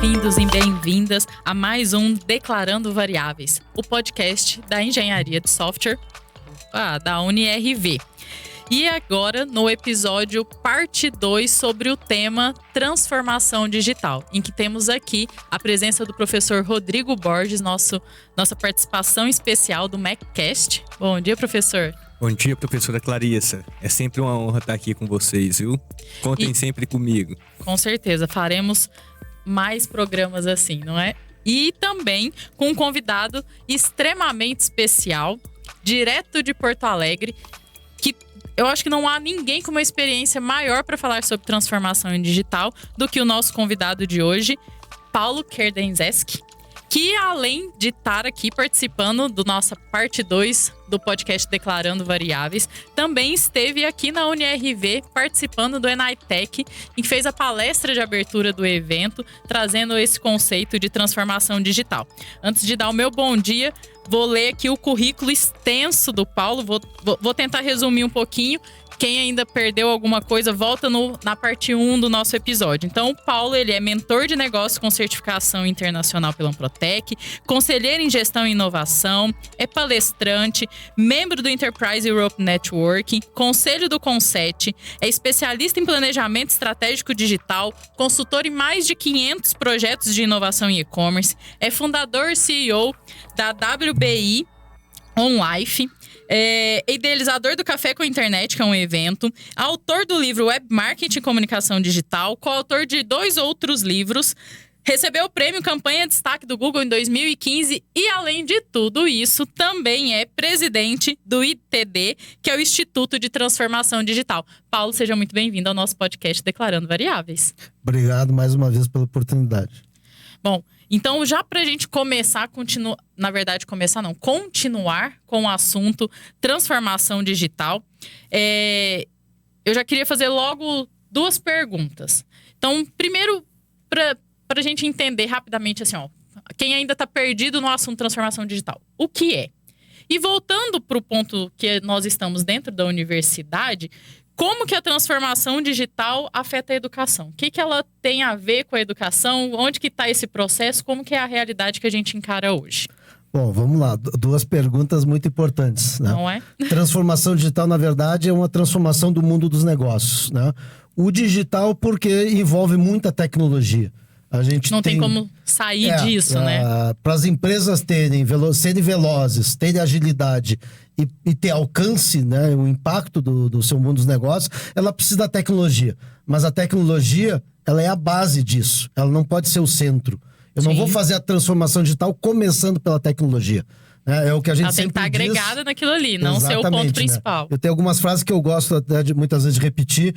bem-vindos e bem-vindas a mais um Declarando Variáveis, o podcast da Engenharia de Software da UniRV. E agora, no episódio parte 2 sobre o tema transformação digital, em que temos aqui a presença do professor Rodrigo Borges, nossa participação especial do MacCast. Bom dia, professor. Bom dia, professora Clarissa. É sempre uma honra estar aqui com vocês, viu? Contem sempre comigo. Com certeza, faremos mais programas assim, não é? E também com um convidado extremamente especial, direto de Porto Alegre, que eu acho que não há ninguém com uma experiência maior para falar sobre transformação em digital do que o nosso convidado de hoje, Paulo Kerdenzewski, que além de estar aqui participando do nossa parte 2 do podcast Declarando Variáveis, também esteve aqui na UniRV participando do Enitec e fez a palestra de abertura do evento, trazendo esse conceito de transformação digital. Antes de dar o meu bom dia, vou ler aqui o currículo extenso do Paulo, vou tentar resumir um pouquinho. Quem ainda perdeu alguma coisa, volta na parte 1 do nosso episódio. Então, o Paulo, ele é mentor de negócios com certificação internacional pela Amprotec, conselheiro em gestão e inovação, é palestrante, membro do Enterprise Europe Networking, conselho do Conset, é especialista em planejamento estratégico digital, consultor em mais de 500 projetos de inovação em e-commerce, é fundador e CEO da WBI OnLife, idealizador do Café com Internet, que é um evento, autor do livro Web Marketing e Comunicação Digital, coautor de 2 outros livros, recebeu o prêmio Campanha Destaque do Google em 2015 e, além de tudo isso, também é presidente do ITD, que é o Instituto de Transformação Digital. Paulo, seja muito bem-vindo ao nosso podcast Declarando Variáveis. Obrigado mais uma vez pela oportunidade. Bom, então já pra gente começar, continuar com o assunto transformação digital, eu já queria fazer logo 2 perguntas. Então, primeiro, pra gente entender rapidamente assim, quem ainda tá perdido no assunto transformação digital, o que é? E voltando pro ponto que nós estamos dentro da universidade, como que a transformação digital afeta a educação? O que ela tem a ver com a educação? Onde que está esse processo? Como que é a realidade que a gente encara hoje? Bom, vamos lá. 2 perguntas muito importantes, né? Não é? Transformação digital, na verdade, é uma transformação do mundo dos negócios, né? O digital porque envolve muita tecnologia. A gente não tem como sair disso, né? Para as empresas serem velozes, terem agilidade e ter alcance, né, o impacto do seu mundo dos negócios, ela precisa da tecnologia. Mas a tecnologia, ela é a base disso. Ela não pode ser o centro. Eu não vou fazer a transformação digital começando pela tecnologia. É o que a gente sempre diz. Ela tem que estar agregada naquilo ali, não ser o ponto principal. Né? Eu tenho algumas frases que eu gosto até muitas vezes de repetir.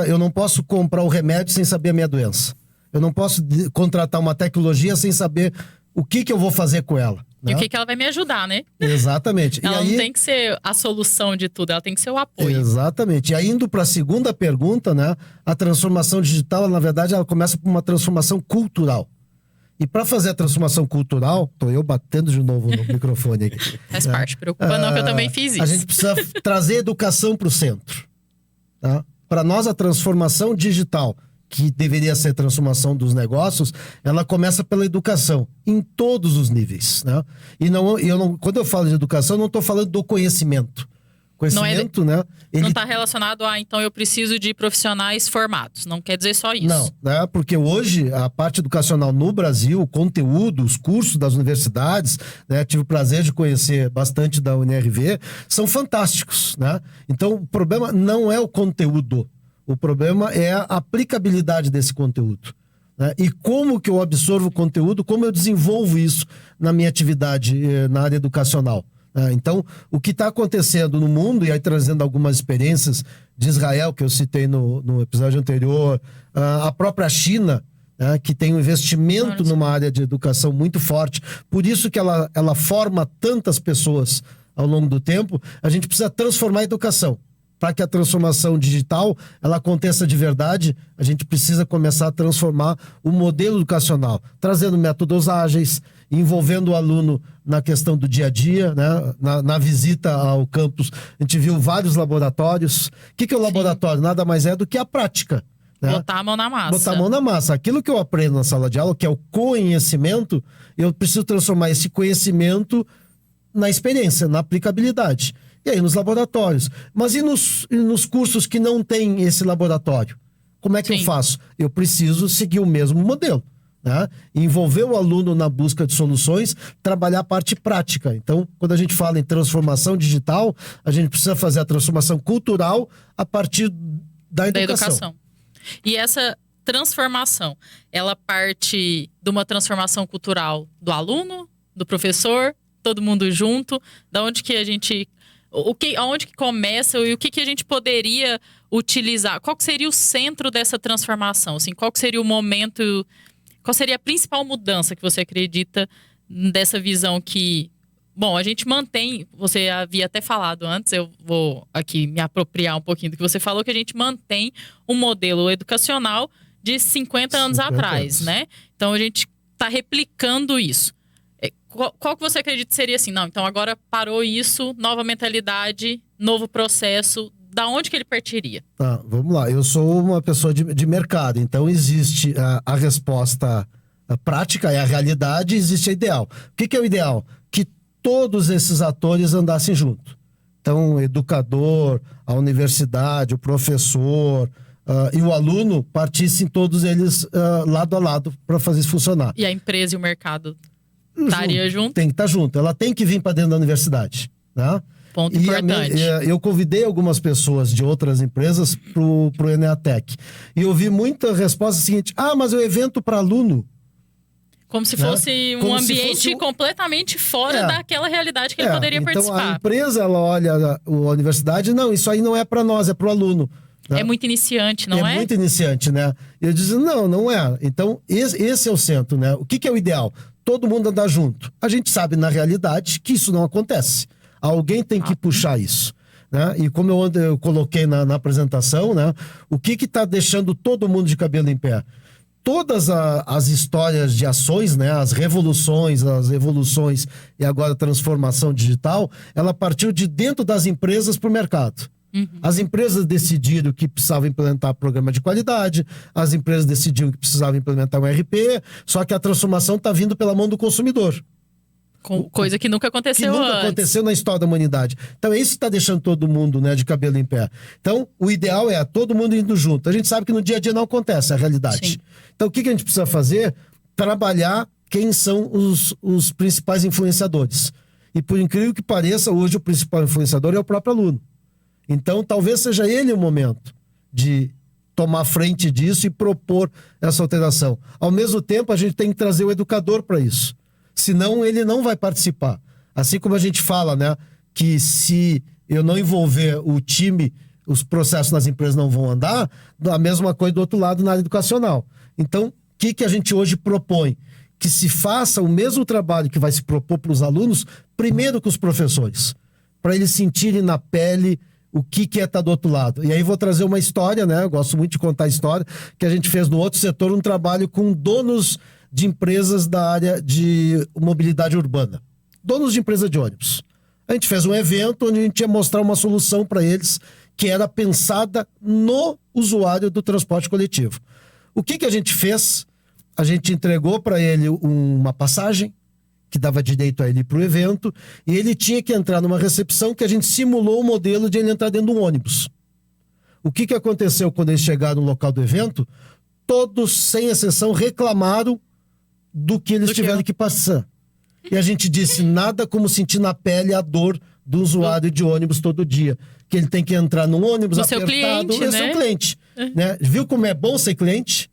Eu não posso comprar o remédio sem saber a minha doença. Eu não posso contratar uma tecnologia sem saber o que eu vou fazer com ela. Né? E o que ela vai me ajudar, né? Exatamente. Ela não tem que ser a solução de tudo, ela tem que ser o apoio. Exatamente. E aí, indo para a segunda pergunta, né? A transformação digital, na verdade, ela começa por uma transformação cultural. E para fazer a transformação cultural, tô eu batendo de novo no microfone aqui. Faz parte, preocupa não, que eu também fiz isso. A gente precisa trazer a educação para o centro. Tá? Para nós, a transformação digital, que deveria ser a transformação dos negócios, ela começa pela educação, em todos os níveis, né? Quando eu falo de educação, eu não estou falando do conhecimento. Conhecimento, né? Não está relacionado a, então, eu preciso de profissionais formados. Não quer dizer só isso. Não, né? Porque hoje, a parte educacional no Brasil, o conteúdo, os cursos das universidades, né? Tive o prazer de conhecer bastante da UniRV, são fantásticos, né? Então, o problema não é o conteúdo. O problema é a aplicabilidade desse conteúdo, né? E como que eu absorvo o conteúdo, como eu desenvolvo isso na minha atividade na área educacional. Então, o que está acontecendo no mundo, e aí trazendo algumas experiências de Israel, que eu citei no episódio anterior, a própria China, que tem um investimento numa área de educação muito forte, por isso que ela forma tantas pessoas ao longo do tempo, a gente precisa transformar a educação. Para que a transformação digital ela aconteça de verdade, a gente precisa começar a transformar o modelo educacional, trazendo métodos ágeis, envolvendo o aluno na questão do dia a dia, né? Na visita ao campus, a gente viu vários laboratórios. O que é o laboratório? Nada mais é do que a prática. né? Botar a mão na massa. Botar a mão na massa. Aquilo que eu aprendo na sala de aula, que é o conhecimento, eu preciso transformar esse conhecimento na experiência, na aplicabilidade. E aí nos laboratórios. Mas e nos cursos que não tem esse laboratório? Como é que eu faço? Eu preciso seguir o mesmo modelo, né? Envolver o aluno na busca de soluções, trabalhar a parte prática. Então, quando a gente fala em transformação digital, a gente precisa fazer a transformação cultural a partir da educação. E essa transformação, ela parte de uma transformação cultural do aluno, do professor, todo mundo junto, da onde que a gente... aonde que começa e o que a gente poderia utilizar? Qual que seria o centro dessa transformação? Assim, qual que seria o momento... Qual seria a principal mudança que você acredita dessa visão que... Bom, a gente mantém... Você havia até falado antes, eu vou aqui me apropriar um pouquinho do que você falou, que a gente mantém um modelo educacional de 50 anos atrás, né? Então, a gente está replicando isso. Qual que você acredita que seria assim? Não, então agora parou isso, nova mentalidade, novo processo. Da onde que ele partiria? Tá, vamos lá. Eu sou uma pessoa de mercado, então existe a resposta prática, é a realidade, existe a ideal. O que é o ideal? Que todos esses atores andassem junto. Então, o educador, a universidade, o professor e o aluno partissem todos eles lado a lado para fazer isso funcionar. E a empresa e o mercado estaria junto? Tem que estar junto. Ela tem que vir para dentro da universidade, né? Ponto importante. Eu convidei algumas pessoas de outras empresas pro Eneatec. E eu vi muita resposta seguinte: mas o evento para aluno. Como se fosse um ambiente completamente fora daquela realidade que ele poderia participar. Então a empresa, ela olha a universidade, não, isso aí não é para nós, é para o aluno. Né? É muito iniciante, não é? É muito iniciante, né? Eu disse, não é. Então, esse é o centro, né? O que é o ideal? Todo mundo andar junto. A gente sabe, na realidade, que isso não acontece. Alguém tem que puxar isso, né? E como eu coloquei na apresentação, né? O que está deixando todo mundo de cabelo em pé? Todas as histórias de ações, né? As revoluções, as evoluções e agora a transformação digital, ela partiu de dentro das empresas para o mercado. As empresas decidiram que precisavam implementar programa de qualidade, as empresas decidiram que precisavam implementar um RP, só que a transformação está vindo pela mão do consumidor. Coisa que nunca aconteceu antes. Que nunca aconteceu na história da humanidade. Então é isso que está deixando todo mundo, né, de cabelo em pé. Então o ideal é todo mundo indo junto. A gente sabe que no dia a dia não acontece, é a realidade. Sim. Então o que a gente precisa fazer? Trabalhar quem são os principais influenciadores. E por incrível que pareça, hoje o principal influenciador é o próprio aluno. Então talvez seja ele o momento de tomar frente disso e propor essa alteração. Ao mesmo tempo, a gente tem que trazer o educador para isso. Senão ele não vai participar. Assim como a gente fala, né, que se eu não envolver o time, os processos nas empresas não vão andar, a mesma coisa do outro lado na área educacional. Então, o que a gente hoje propõe? Que se faça o mesmo trabalho que vai se propor para os alunos, primeiro com os professores, para eles sentirem na pele o que é estar do outro lado. E aí vou trazer uma história, né? Eu gosto muito de contar a história, que a gente fez no outro setor um trabalho com donos de empresas da área de mobilidade urbana. Donos de empresa de ônibus. A gente fez um evento onde a gente ia mostrar uma solução para eles que era pensada no usuário do transporte coletivo. O que a gente fez? A gente entregou para ele uma passagem que dava direito a ele para o evento e ele tinha que entrar numa recepção que a gente simulou o modelo de ele entrar dentro de um ônibus. O que aconteceu quando eles chegaram no local do evento? Todos, sem exceção, reclamaram do que eles tiveram que passar. E a gente disse, nada como sentir na pele a dor do usuário de ônibus todo dia. Que ele tem que entrar num ônibus apertado. Cliente, seu cliente. Né? Viu como é bom ser cliente?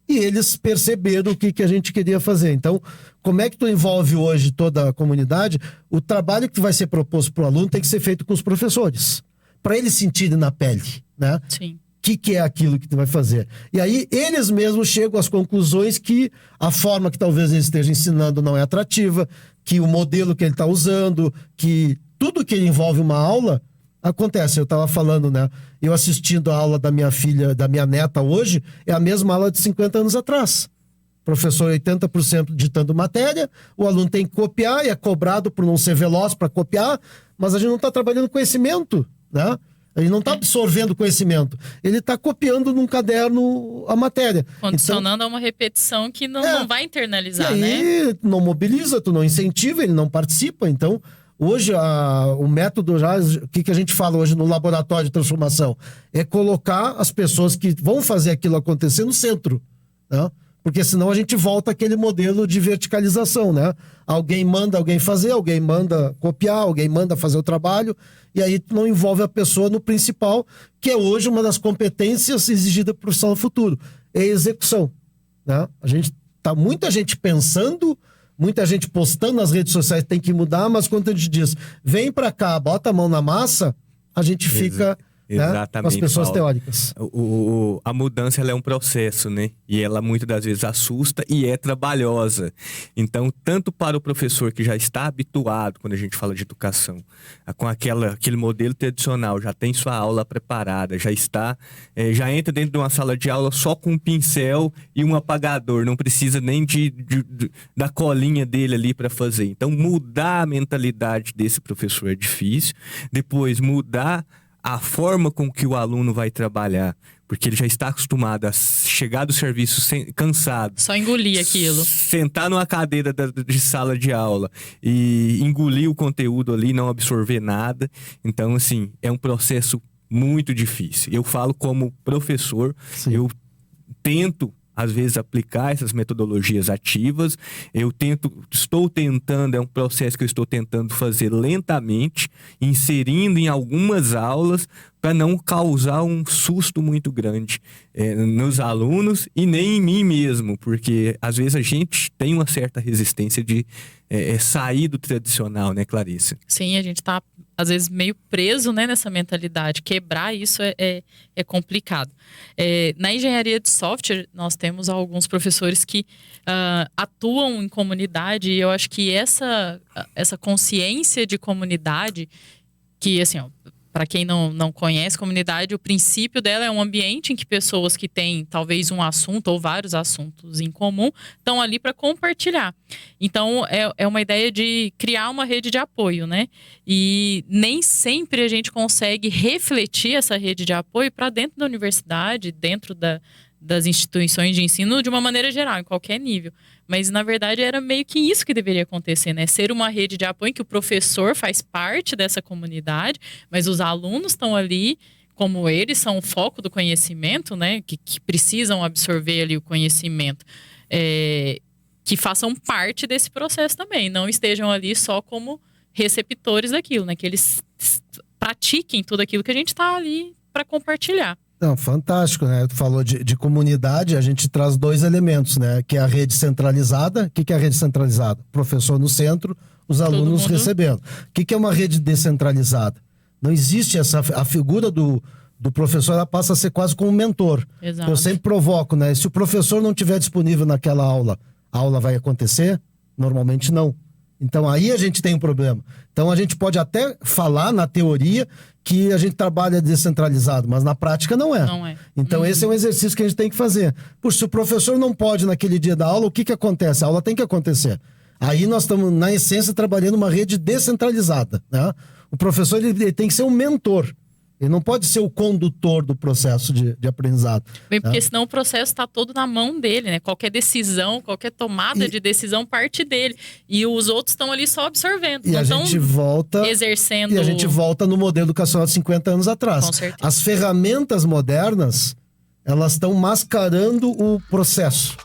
E eles perceberam o que a gente queria fazer. Então, como é que tu envolve hoje toda a comunidade? O trabalho que vai ser proposto para o aluno tem que ser feito com os professores. Para eles sentirem na pele, né? Sim. O que é aquilo que tu vai fazer. E aí, eles mesmos chegam às conclusões que a forma que talvez ele esteja ensinando não é atrativa, que o modelo que ele está usando, que tudo que envolve uma aula acontece. Eu estava falando, né? Eu assistindo a aula da minha filha, da minha neta hoje, é a mesma aula de 50 anos atrás. Professor 80% ditando matéria, o aluno tem que copiar e é cobrado por não ser veloz para copiar, mas a gente não está trabalhando conhecimento, né? Ele não está absorvendo conhecimento. Ele está copiando num caderno a matéria. Condicionando a uma repetição que não vai internalizar, e aí, né? não mobiliza, tu não incentiva, ele não participa. Então, hoje, o método o que a gente fala hoje no laboratório de transformação? É colocar as pessoas que vão fazer aquilo acontecer no centro, né? Porque senão a gente volta àquele modelo de verticalização, né? Alguém manda alguém fazer, alguém manda copiar, alguém manda fazer o trabalho, e aí tu não envolve a pessoa no principal, que é hoje uma das competências exigidas para o profissional do futuro, é a execução, né? Muita gente pensando, muita gente postando nas redes sociais, tem que mudar, mas quando a gente diz, vem para cá, bota a mão na massa, a gente fica... Exatamente, com as pessoas Paulo. teóricas. A mudança, ela é um processo, né? E ela muitas das vezes assusta e é trabalhosa. Então, tanto para o professor que já está habituado, quando a gente fala de educação, com aquele modelo tradicional, já tem sua aula preparada, já entra dentro de uma sala de aula só com um pincel e um apagador, não precisa nem da colinha dele ali para fazer. Então, mudar a mentalidade desse professor é difícil. Depois, mudar a forma com que o aluno vai trabalhar, porque ele já está acostumado a chegar do serviço cansado. Só engolir aquilo. Sentar numa cadeira de sala de aula e engolir o conteúdo ali, não absorver nada. Então, assim, é um processo muito difícil. Eu falo como professor, Sim. Eu tento às vezes aplicar essas metodologias ativas, estou tentando, é um processo que eu estou tentando fazer lentamente, inserindo em algumas aulas para não causar um susto muito grande nos alunos e nem em mim mesmo, porque às vezes a gente tem uma certa resistência de sair do tradicional, né, Clarice? Sim, a gente tá às vezes meio preso, né, nessa mentalidade. Quebrar isso é complicado. Na engenharia de software, nós temos alguns professores que atuam em comunidade, e eu acho que essa consciência de comunidade, que assim, para quem não conhece comunidade, o princípio dela é um ambiente em que pessoas que têm talvez um assunto ou vários assuntos em comum estão ali para compartilhar. Então, é uma ideia de criar uma rede de apoio, né? E nem sempre a gente consegue refletir essa rede de apoio para dentro da universidade, dentro das instituições de ensino de uma maneira geral, em qualquer nível. Mas, na verdade, era meio que isso que deveria acontecer, né? Ser uma rede de apoio em que o professor faz parte dessa comunidade, mas os alunos estão ali, como eles são o foco do conhecimento, né? Que precisam absorver ali o conhecimento. Que façam parte desse processo também. Não estejam ali só como receptores daquilo, né? Que eles pratiquem tudo aquilo que a gente está ali para compartilhar. Não, fantástico, né? Tu falou de comunidade, a gente traz dois elementos, né? Que é a rede centralizada. O que é a rede centralizada? Professor no centro, os alunos recebendo. O que é uma rede descentralizada? Não existe a figura do professor, ela passa a ser quase como um mentor. Exato. Eu sempre provoco, né? Se o professor não estiver disponível naquela aula, a aula vai acontecer? Normalmente não. Então aí a gente tem um problema. Então a gente pode até falar na teoria que a gente trabalha descentralizado, mas na prática não é. Não é. Então esse é um exercício que a gente tem que fazer. Puxa, se o professor não pode naquele dia da aula, o que acontece? A aula tem que acontecer. Aí nós estamos, na essência, trabalhando uma rede descentralizada, né? O professor ele tem que ser um mentor. Ele não pode ser o condutor do processo de aprendizado. Bem, porque senão o processo está todo na mão dele, né? Qualquer decisão, qualquer tomada de decisão parte dele. E os outros estão ali só absorvendo. E a gente volta exercendo. E a gente volta no modelo educacional de 50 anos atrás. Com certeza. As ferramentas modernas, elas estão mascarando o processo.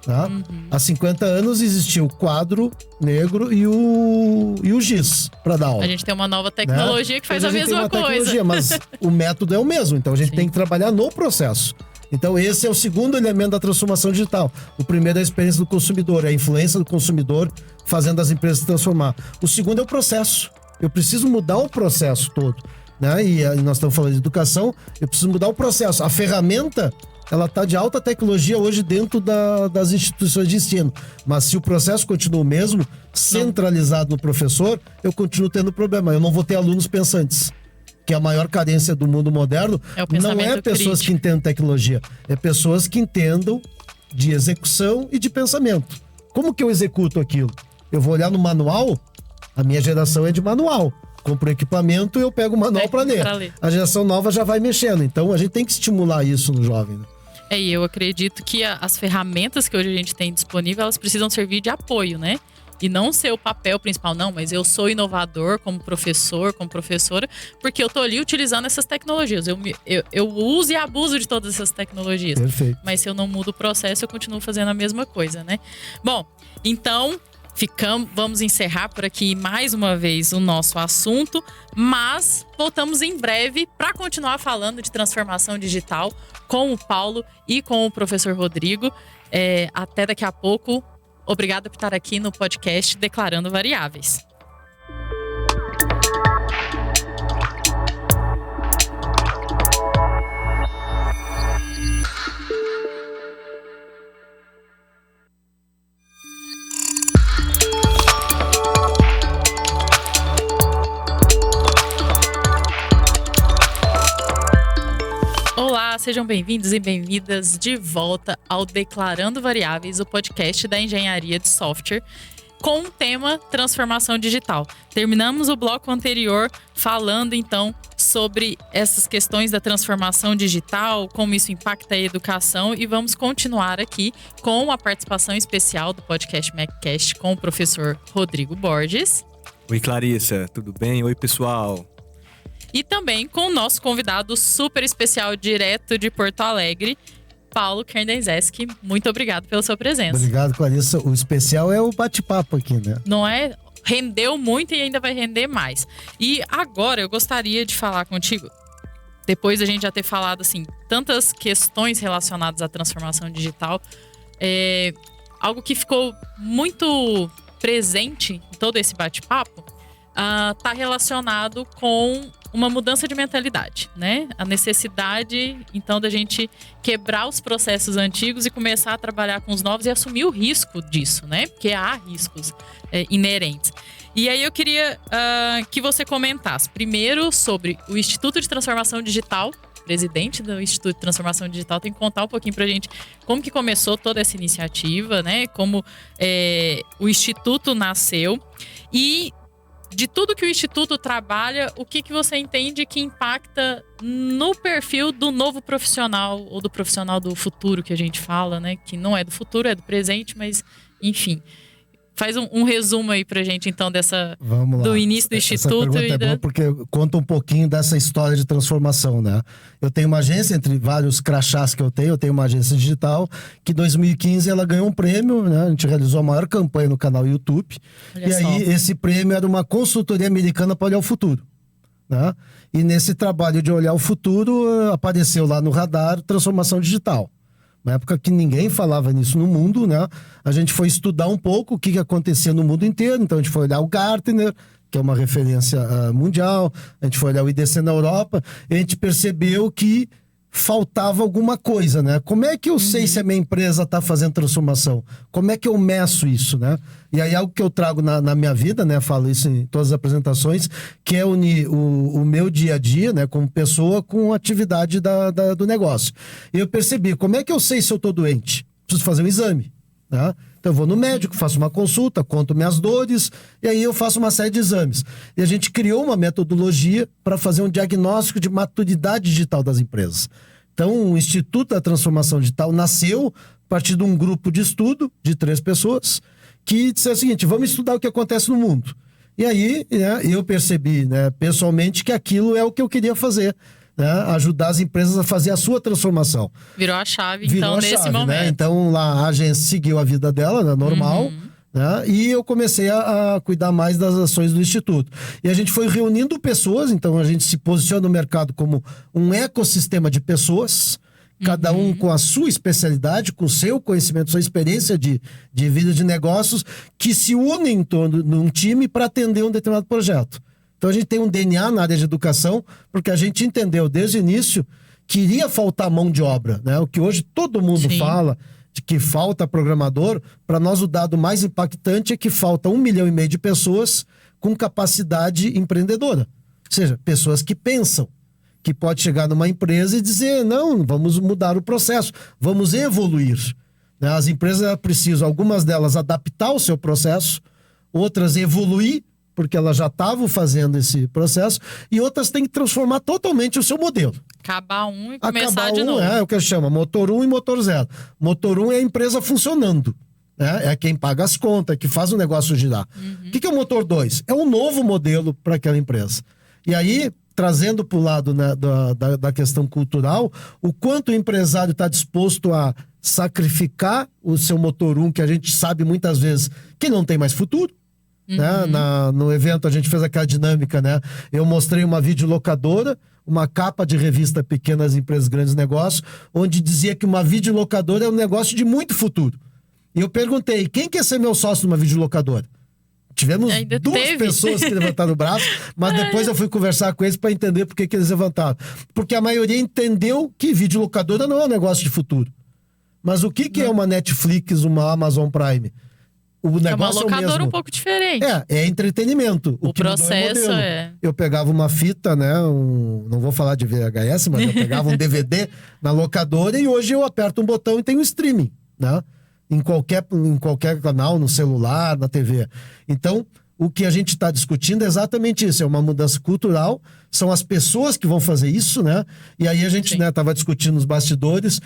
Tá? Há 50 anos existia o quadro negro e o giz para dar aula. A gente tem uma nova tecnologia, né? Que faz a mesma coisa. Mas o método é o mesmo, então a gente tem que trabalhar no processo. Então esse é o segundo elemento da transformação digital. O primeiro é a experiência do consumidor, é a influência do consumidor fazendo as empresas se transformar. O segundo é o processo. Eu preciso mudar o processo todo, né? E nós estamos falando de educação, eu preciso mudar o processo. A ferramenta, ela está de alta tecnologia hoje dentro das instituições de ensino. Mas se o processo continua o mesmo, centralizado no professor, eu continuo tendo problema. Eu não vou ter alunos pensantes. Que a maior carência do mundo moderno não é pessoas que entendam tecnologia. É pessoas que entendam de execução e de pensamento. Como que eu executo aquilo? Eu vou olhar no manual? A minha geração é de manual. compra o equipamento e eu pego o manual para ler. A geração nova já vai mexendo. Então a gente tem que estimular isso no jovem, né? E eu acredito que as ferramentas que hoje a gente tem disponível, elas precisam servir de apoio, né? E não ser o papel principal, não, mas eu sou inovador como professor, como professora, porque eu tô ali utilizando essas tecnologias. Eu uso e abuso de todas essas tecnologias. Perfeito. Mas se eu não mudo o processo, eu continuo fazendo a mesma coisa, né? Bom, então vamos encerrar por aqui mais uma vez o nosso assunto, mas voltamos em breve para continuar falando de transformação digital com o Paulo e com o professor Rodrigo. Até daqui a pouco. Obrigada por estar aqui no podcast Declarando Variáveis. Olá, sejam bem-vindos e bem-vindas de volta ao Declarando Variáveis, o podcast da engenharia de software, com o tema transformação digital. Terminamos o bloco anterior falando, então, sobre essas questões da transformação digital, como isso impacta a educação, e vamos continuar aqui com a participação especial do podcast MacCast com o professor Rodrigo Borges. Oi, Clarissa, tudo bem? Oi, pessoal. E também com o nosso convidado super especial direto de Porto Alegre, Paulo Kerndenzeski. Muito obrigado pela sua presença. Obrigado, Clarissa. O especial é o bate-papo aqui, né? Não é? Rendeu muito e ainda vai render mais. E agora eu gostaria de falar contigo, depois da gente já ter falado assim, tantas questões relacionadas à transformação digital, algo que ficou muito presente em todo esse bate-papo, está relacionado com uma mudança de mentalidade, né? A necessidade, então, da gente quebrar os processos antigos e começar a trabalhar com os novos e assumir o risco disso, né? Porque há riscos inerentes. E aí eu queria que você comentasse primeiro sobre o Instituto de Transformação Digital. O presidente do Instituto de Transformação Digital tem que contar um pouquinho pra gente como que começou toda essa iniciativa, né? Como o Instituto nasceu e de tudo que o Instituto trabalha, o que você entende que impacta no perfil do novo profissional ou do profissional do futuro que a gente fala, né? Que não é do futuro, é do presente, mas enfim. Faz um resumo aí pra gente, então, do início do Instituto. Essa pergunta é boa porque conta um pouquinho dessa história de transformação, né? Eu tenho uma agência, entre vários crachás que eu tenho uma agência digital, que em 2015 ela ganhou um prêmio, né? A gente realizou a maior campanha no canal YouTube. Olha só. Aí esse prêmio era uma consultoria americana para olhar o futuro, né? E nesse trabalho de olhar o futuro, apareceu lá no radar transformação digital. Na época que ninguém falava nisso no mundo, né? A gente foi estudar um pouco o que acontecia no mundo inteiro. Então a gente foi olhar o Gartner, que é uma referência mundial. A gente foi olhar o IDC na Europa. E a gente percebeu que faltava alguma coisa, né? Como é que eu sei se a minha empresa está fazendo transformação? Como é que eu meço isso, né? E aí algo que eu trago na minha vida, né? Falo isso em todas as apresentações, que é unir o meu dia a dia, né? Como pessoa com a atividade do negócio. E eu percebi, como é que eu sei se eu estou doente? Preciso fazer um exame, né? Então eu vou no médico, faço uma consulta, conto minhas dores, e aí eu faço uma série de exames. E a gente criou uma metodologia para fazer um diagnóstico de maturidade digital das empresas. Então o Instituto da Transformação Digital nasceu a partir de um grupo de estudo de 3 pessoas que disseram o seguinte, vamos estudar o que acontece no mundo. E aí, né, eu percebi, né, pessoalmente que aquilo é o que eu queria fazer. Né, ajudar as empresas a fazer a sua transformação. Virou a chave, então, nesse momento. Né? Então, lá a agência seguiu a vida dela, né, normal, né, e eu comecei a cuidar mais das ações do Instituto. E a gente foi reunindo pessoas, então a gente se posiciona no mercado como um ecossistema de pessoas, cada um com a sua especialidade, com o seu conhecimento, sua experiência de vida de negócios, que se unem em torno de um time para atender um determinado projeto. Então a gente tem um DNA na área de educação, porque a gente entendeu desde o início que iria faltar mão de obra, né? O que hoje todo mundo fala, de que falta programador. Para nós o dado mais impactante é que falta 1,5 milhão de pessoas com capacidade empreendedora. Ou seja, pessoas que pensam, que pode chegar numa empresa e dizer, não, vamos mudar o processo, vamos evoluir. Né? As empresas precisam, algumas delas, adaptar o seu processo, outras evoluir, porque elas já estavam fazendo esse processo, e outras têm que transformar totalmente o seu modelo. Acabar um e começar de novo. É o que chama motor 1 e motor 0. Motor 1 é a empresa funcionando. Né? É quem paga as contas, que faz o negócio girar. O que é o motor 2? É um novo modelo para aquela empresa. E aí, trazendo para o lado, né, da questão cultural, o quanto o empresário está disposto a sacrificar o seu motor 1, que a gente sabe muitas vezes que não tem mais futuro. Né? No evento a gente fez aquela dinâmica, né? Eu mostrei uma videolocadora, uma capa de revista Pequenas Empresas, Grandes Negócios, onde dizia que uma videolocadora é um negócio de muito futuro. E eu perguntei, quem quer ser meu sócio numa videolocadora? Tivemos duas pessoas que levantaram o braço, mas depois eu fui conversar com eles para entender por que eles levantaram. Porque a maioria entendeu que videolocadora não é um negócio de futuro. Mas o que é uma Netflix, uma Amazon Prime? O negócio é uma locadora mesmo. Um pouco diferente. É entretenimento. O processo é... Eu pegava uma fita, né? Não vou falar de VHS, mas eu pegava um DVD na locadora e hoje eu aperto um botão e tenho streaming, né? Em qualquer canal, no celular, na TV. Então, o que a gente está discutindo é exatamente isso. É uma mudança cultural. São as pessoas que vão fazer isso, né? E aí a gente estava discutindo nos bastidores.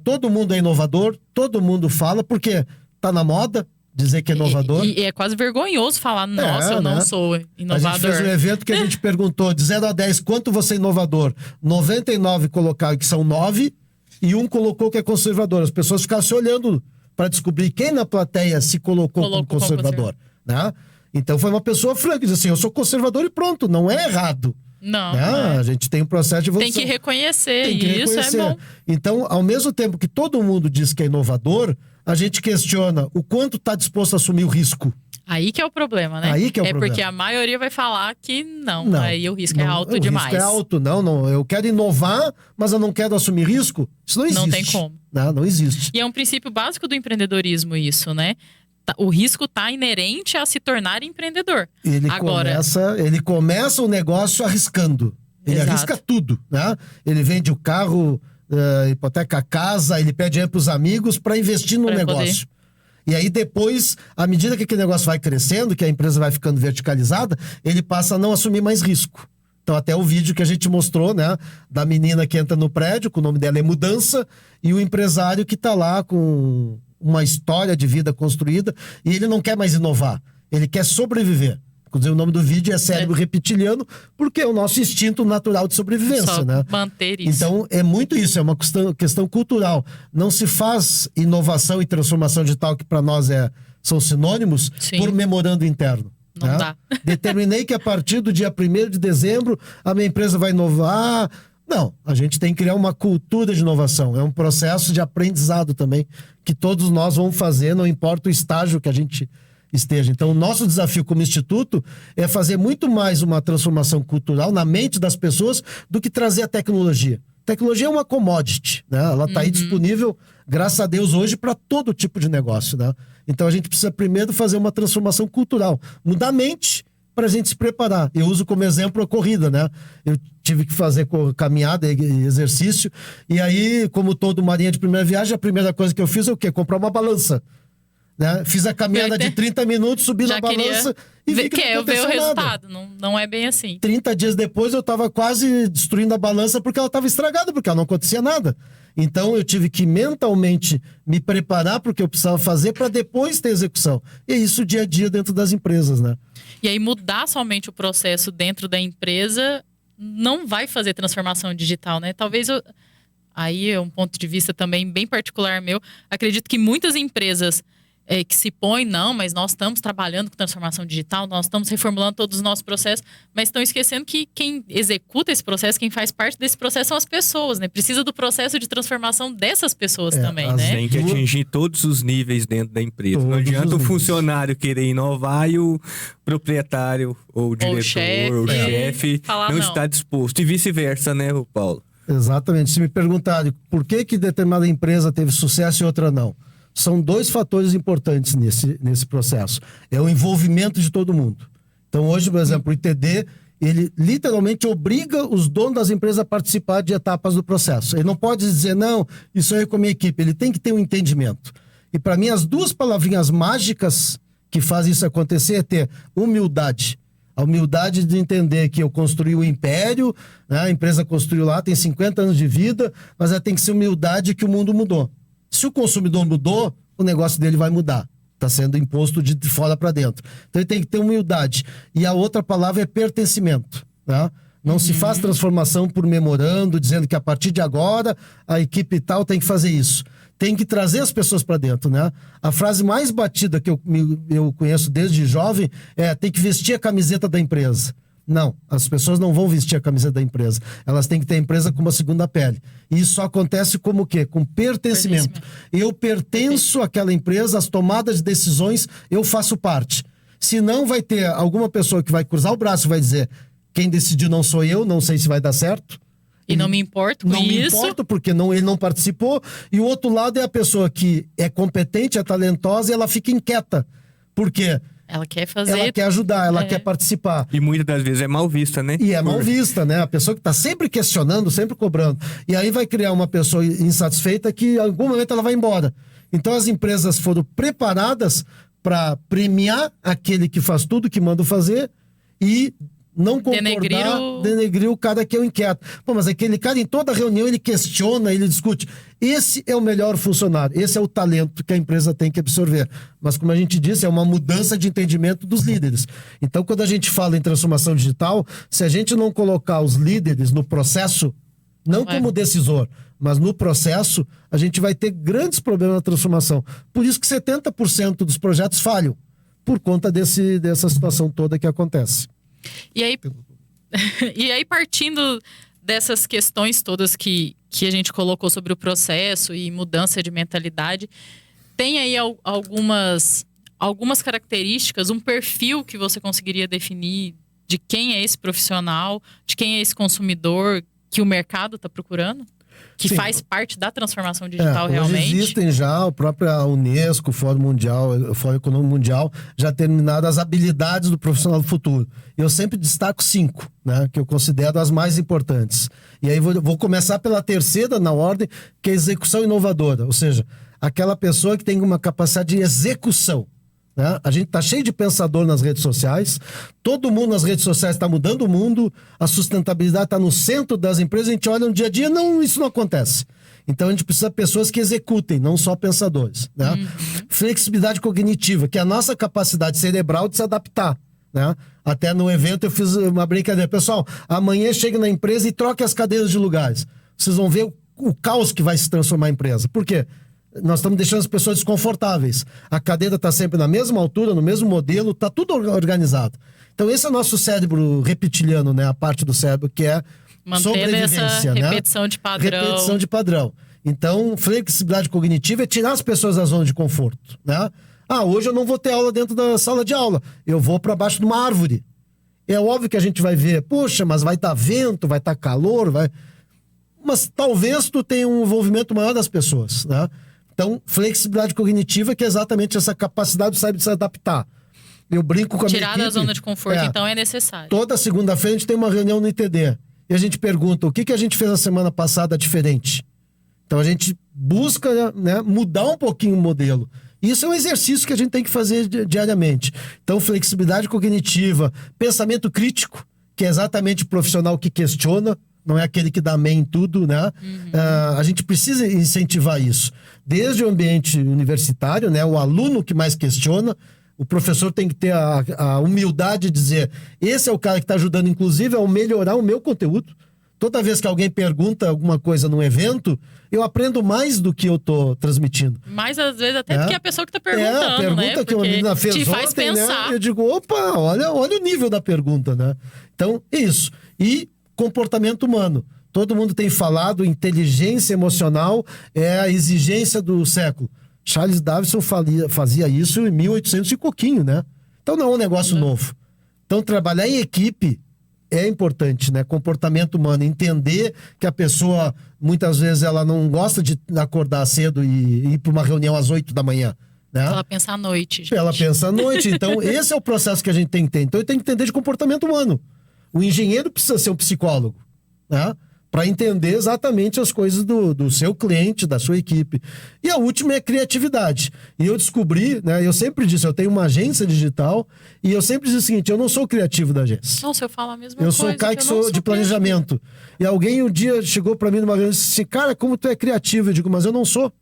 Todo mundo é inovador, todo mundo fala, porque tá na moda dizer que é inovador. E é quase vergonhoso falar, nossa, eu não sou inovador. A gente fez um evento que a gente perguntou, de 0 a 10, quanto você é inovador? 99 colocaram que são 9 e 1 colocou que é conservador. As pessoas ficaram se olhando para descobrir quem na plateia se colocou como conservador. Né? Então foi uma pessoa franca, diz assim, eu sou conservador e pronto, não é errado. Não, né? não é. A gente tem um processo de evolução. Tem que reconhecer, e isso é bom. Então, ao mesmo tempo que todo mundo diz que é inovador, a gente questiona o quanto está disposto a assumir o risco. Aí que é o problema, né? Aí que é o problema. Porque a maioria vai falar que não. Aí o risco é alto demais. O risco é alto, não. Eu quero inovar, mas eu não quero assumir risco. Isso não existe. Não tem como. Não existe. E é um princípio básico do empreendedorismo isso, né? O risco está inerente a se tornar empreendedor. Ele começa o negócio arriscando. Ele arrisca tudo, né? Ele vende o carro, hipoteca a casa, ele pede dinheiro para os amigos para investir no negócio. E aí depois, à medida que aquele negócio vai crescendo, que a empresa vai ficando verticalizada, ele passa a não assumir mais risco. Então até o vídeo que a gente mostrou, né, da menina que entra no prédio, que o nome dela é Mudança, e o empresário que está lá com uma história de vida construída e ele não quer mais inovar, ele quer sobreviver. Inclusive o nome do vídeo é cérebro reptiliano, porque é o nosso instinto natural de sobrevivência, só né? Manter isso. Então é muito isso, é uma questão cultural. Não se faz inovação e transformação digital, que para nós são sinônimos, por memorando interno. Não dá. Determinei que a partir do dia 1º de dezembro a minha empresa vai inovar. Não, a gente tem que criar uma cultura de inovação. É um processo de aprendizado também, que todos nós vamos fazer, não importa o estágio que a gente esteja. Então, o nosso desafio como instituto é fazer muito mais uma transformação cultural na mente das pessoas do que trazer a tecnologia. Tecnologia é uma commodity, né? Ela está aí disponível, graças a Deus, hoje para todo tipo de negócio, né? Então, a gente precisa primeiro fazer uma transformação cultural. Mudar a mente para a gente se preparar. Eu uso como exemplo a corrida, né? Eu tive que fazer caminhada e exercício. E aí, como todo marinha de primeira viagem, a primeira coisa que eu fiz é o quê? Comprar uma balança. Né? Fiz a caminhada de 30 minutos, subi na balança e vi que não aconteceu nada. Ver o resultado. Não é bem assim. 30 dias depois eu estava quase destruindo a balança porque ela estava estragada, porque ela não acontecia nada. Então eu tive que mentalmente me preparar para o que eu precisava fazer para depois ter execução. E é isso dia a dia dentro das empresas, né? E aí mudar somente o processo dentro da empresa não vai fazer transformação digital, né? Talvez aí é um ponto de vista também bem particular meu. Acredito que muitas empresas que se põem, mas nós estamos trabalhando com transformação digital, nós estamos reformulando todos os nossos processos, mas estão esquecendo que quem executa esse processo, quem faz parte desse processo são as pessoas, né? Precisa do processo de transformação dessas pessoas também, né? Tem que atingir todos os níveis dentro da empresa. Não adianta o funcionário querer inovar e o proprietário, ou o diretor, ou o chefe não está disposto. E vice-versa, né, Paulo? Exatamente. Se me perguntarem por que determinada empresa teve sucesso e outra não, são 2 fatores importantes nesse processo. É o envolvimento de todo mundo. Então hoje, por exemplo, o ITD, ele literalmente obriga os donos das empresas a participar de etapas do processo. Ele não pode dizer, não, isso aí é com a minha equipe. Ele tem que ter um entendimento. E para mim, as 2 palavrinhas mágicas que faz isso acontecer é ter humildade. A humildade de entender que eu construí o império, né? A empresa construiu lá, tem 50 anos de vida, mas ela tem que ser humildade que o mundo mudou. Se o consumidor mudou, o negócio dele vai mudar. Está sendo imposto de fora para dentro. Então ele tem que ter humildade. E a outra palavra é pertencimento. Né? Não se faz transformação por memorando, dizendo que a partir de agora a equipe tal tem que fazer isso. Tem que trazer as pessoas para dentro, né? A frase mais batida que eu conheço desde jovem é: tem que vestir a camiseta da empresa. Não, as pessoas não vão vestir a camiseta da empresa. Elas têm que ter a empresa como uma segunda pele. E isso só acontece como o quê? Com pertencimento. Eu pertenço àquela empresa, as tomadas de decisões, eu faço parte. Senão vai ter alguma pessoa que vai cruzar o braço e vai dizer: quem decidiu não sou eu, não sei se vai dar certo. E não me importo com isso. Não me importo, porque ele não participou. E o outro lado é a pessoa que é competente, é talentosa e ela fica inquieta. Por quê? Ela quer fazer... Ela quer ajudar, ela quer participar. E muitas das vezes é mal vista, né? E é mal vista, né? A pessoa que está sempre questionando, sempre cobrando. E aí vai criar uma pessoa insatisfeita que em algum momento ela vai embora. Então as empresas foram preparadas para premiar aquele que faz tudo que manda fazer e... não concordar, denegrir o cara que é o inquieto. Pô, mas aquele cara em toda reunião ele questiona, ele discute. Esse é o melhor funcionário, esse é o talento que a empresa tem que absorver. Mas como a gente disse, é uma mudança de entendimento dos líderes. Então quando a gente fala em transformação digital, se a gente não colocar os líderes no processo, não como decisor, mas no processo, a gente vai ter grandes problemas na transformação. Por isso que 70% dos projetos falham, por conta dessa situação toda que acontece. E aí, partindo dessas questões todas que a gente colocou sobre o processo e mudança de mentalidade, tem aí algumas características, um perfil que você conseguiria definir de quem é esse profissional, de quem é esse consumidor que o mercado está procurando? Que Sim. faz parte da transformação digital realmente. Existem já, a própria Unesco, o Fórum Mundial, o Fórum Econômico Mundial, já determinaram as habilidades do profissional do futuro. Eu sempre destaco 5, né, que eu considero as mais importantes. E aí vou começar pela terceira na ordem, que é a execução inovadora. Ou seja, aquela pessoa que tem uma capacidade de execução. Né? A gente tá cheio de pensador nas redes sociais, todo mundo nas redes sociais está mudando o mundo, a sustentabilidade está no centro das empresas, a gente olha no dia a dia, isso não acontece. Então a gente precisa de pessoas que executem, não só pensadores. Né? Flexibilidade cognitiva, que é a nossa capacidade cerebral de se adaptar. Né? Até no evento eu fiz uma brincadeira. Pessoal, amanhã chega na empresa e troque as cadeiras de lugares. Vocês vão ver o caos que vai se transformar a empresa. Por quê? Nós estamos deixando as pessoas desconfortáveis. A cadeira está sempre na mesma altura, no mesmo modelo, está tudo organizado. Então esse é o nosso cérebro reptiliano, né? A parte do cérebro que é sobrevivência, essa repetição, né? De padrão. Repetição de padrão. Então, flexibilidade cognitiva é tirar as pessoas da zona de conforto, né? Hoje eu não vou ter aula dentro da sala de aula. Eu vou para baixo de uma árvore. É óbvio que a gente vai ver, poxa, mas vai estar vento, vai estar calor, vai... Mas talvez tu tenha um envolvimento maior das pessoas, né? Então, flexibilidade cognitiva, que é exatamente essa capacidade do cérebro de se adaptar. Eu brinco com a minha equipe. Tirar da zona de conforto, então, é necessário. Toda segunda-feira a gente tem uma reunião no ITD. E a gente pergunta, o que a gente fez na semana passada diferente? Então, a gente busca, né, mudar um pouquinho o modelo. Isso é um exercício que a gente tem que fazer diariamente. Então, flexibilidade cognitiva, pensamento crítico, que é exatamente o profissional que questiona, não é aquele que dá amém em tudo, né? A gente precisa incentivar isso. Desde o ambiente universitário, né? O aluno que mais questiona, o professor tem que ter a humildade de dizer, esse é o cara que está ajudando, inclusive, a melhorar o meu conteúdo. Toda vez que alguém pergunta alguma coisa num evento, eu aprendo mais do que eu tô transmitindo. Mais às vezes até do que a pessoa que tá perguntando, a pergunta, né? Que uma menina fez te ontem, faz pensar. Né? Eu digo, opa, olha o nível da pergunta, né? Então, isso. E comportamento humano. Todo mundo tem falado, inteligência emocional é a exigência do século. Charles Davidson fazia isso em 1800 e pouquinho, né? Então não é um negócio novo. Então trabalhar em equipe é importante, né? Comportamento humano, entender que a pessoa, muitas vezes, ela não gosta de acordar cedo e ir para uma reunião às 8 da manhã. Né? Ela pensa à noite, gente. Ela pensa à noite. Então esse é o processo que a gente tem que ter. Então tem que entender de comportamento humano. O engenheiro precisa ser um psicólogo, né? para entender exatamente as coisas do seu cliente, da sua equipe. E a última é criatividade. E eu descobri, né? Eu sempre disse, eu tenho uma agência digital e eu sempre disse o seguinte, eu não sou o criativo da agência. Nossa, eu falo a mesma Eu coisa. sou o cara que sou de planejamento. E alguém um dia chegou para mim numa reunião e disse assim, cara, como tu é criativo? Eu digo, mas eu não sou.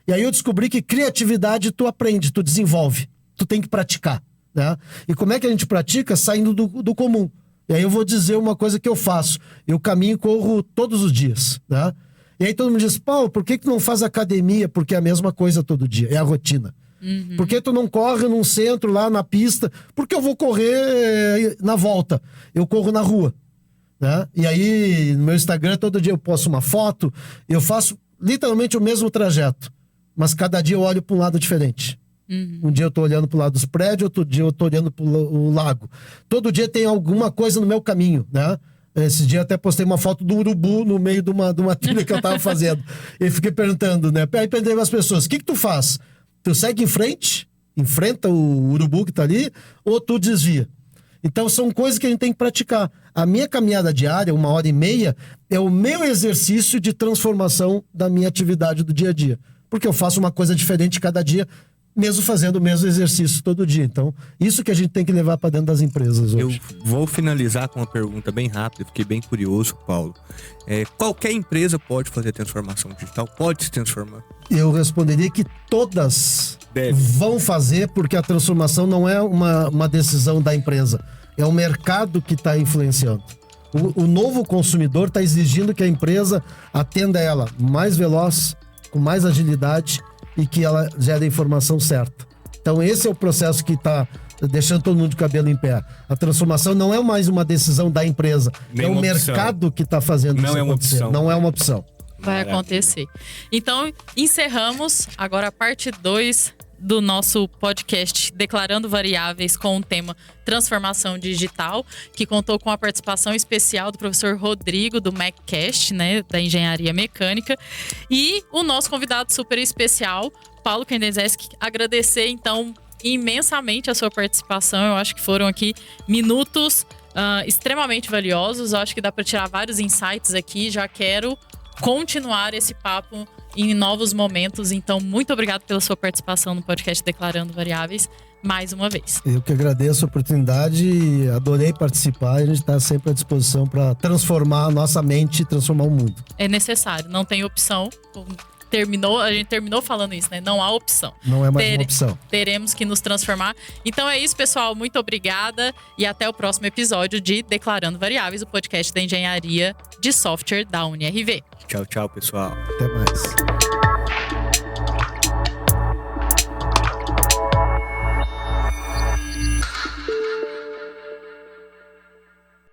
E aí eu descobri que criatividade tu aprende, tu desenvolve. Tu tem que praticar, né? E como é que a gente pratica? Saindo do comum. E aí eu vou dizer uma coisa que eu faço. Eu caminho e corro todos os dias, né? E aí todo mundo diz, Paulo, por que tu não faz academia? Porque é a mesma coisa todo dia, é a rotina. Por que tu não corre num centro, lá na pista? Porque eu vou correr na volta. Eu corro na rua, né? E aí no meu Instagram todo dia eu posto uma foto, eu faço literalmente o mesmo trajeto. Mas cada dia eu olho para um lado diferente. Um dia eu tô olhando pro lado dos prédios, outro dia eu tô olhando pro lago. Todo dia tem alguma coisa no meu caminho, né? Esse dia eu até postei uma foto do urubu no meio de uma trilha que eu tava fazendo. E fiquei perguntando, né? Aí perguntei as pessoas, o que tu faz? Tu segue em frente? Enfrenta o urubu que tá ali? Ou tu desvia? Então são coisas que a gente tem que praticar. A minha caminhada diária, 1h30, é o meu exercício de transformação da minha atividade do dia a dia. Porque eu faço uma coisa diferente cada dia, mesmo fazendo o mesmo exercício todo dia. Então, isso que a gente tem que levar para dentro das empresas hoje. Eu vou finalizar com uma pergunta bem rápida, fiquei bem curioso, Paulo. Qualquer empresa pode fazer transformação digital? Pode se transformar? Eu responderia que todas vão fazer, porque a transformação não é uma decisão da empresa. É o mercado que está influenciando. O novo consumidor está exigindo que a empresa atenda ela mais veloz, com mais agilidade, e que ela gere a informação certa. Então esse é o processo que está deixando todo mundo de cabelo em pé. A transformação não é mais uma decisão da empresa, é o mercado que está fazendo isso acontecer. Não é uma opção. Vai acontecer. Então, encerramos agora a parte 2 do nosso podcast Declarando Variáveis com o tema Transformação Digital, que contou com a participação especial do professor Rodrigo, do MECcast, né, da Engenharia Mecânica, e o nosso convidado super especial, Paulo Kendezeski. Agradecer, então, imensamente a sua participação. Eu acho que foram aqui minutos extremamente valiosos. Eu acho que dá para tirar vários insights aqui. Já quero continuar esse papo em novos momentos. Então, muito obrigado pela sua participação no podcast Declarando Variáveis mais uma vez. Eu que agradeço a oportunidade e adorei participar. A gente está sempre à disposição para transformar a nossa mente e transformar o mundo. É necessário, não tem opção. A gente terminou falando isso, né? Não há opção. Não é mais uma opção. Teremos que nos transformar. Então é isso, pessoal. Muito obrigada e até o próximo episódio de Declarando Variáveis, o podcast da Engenharia de Software da UniRV. Tchau, tchau, pessoal. Até mais.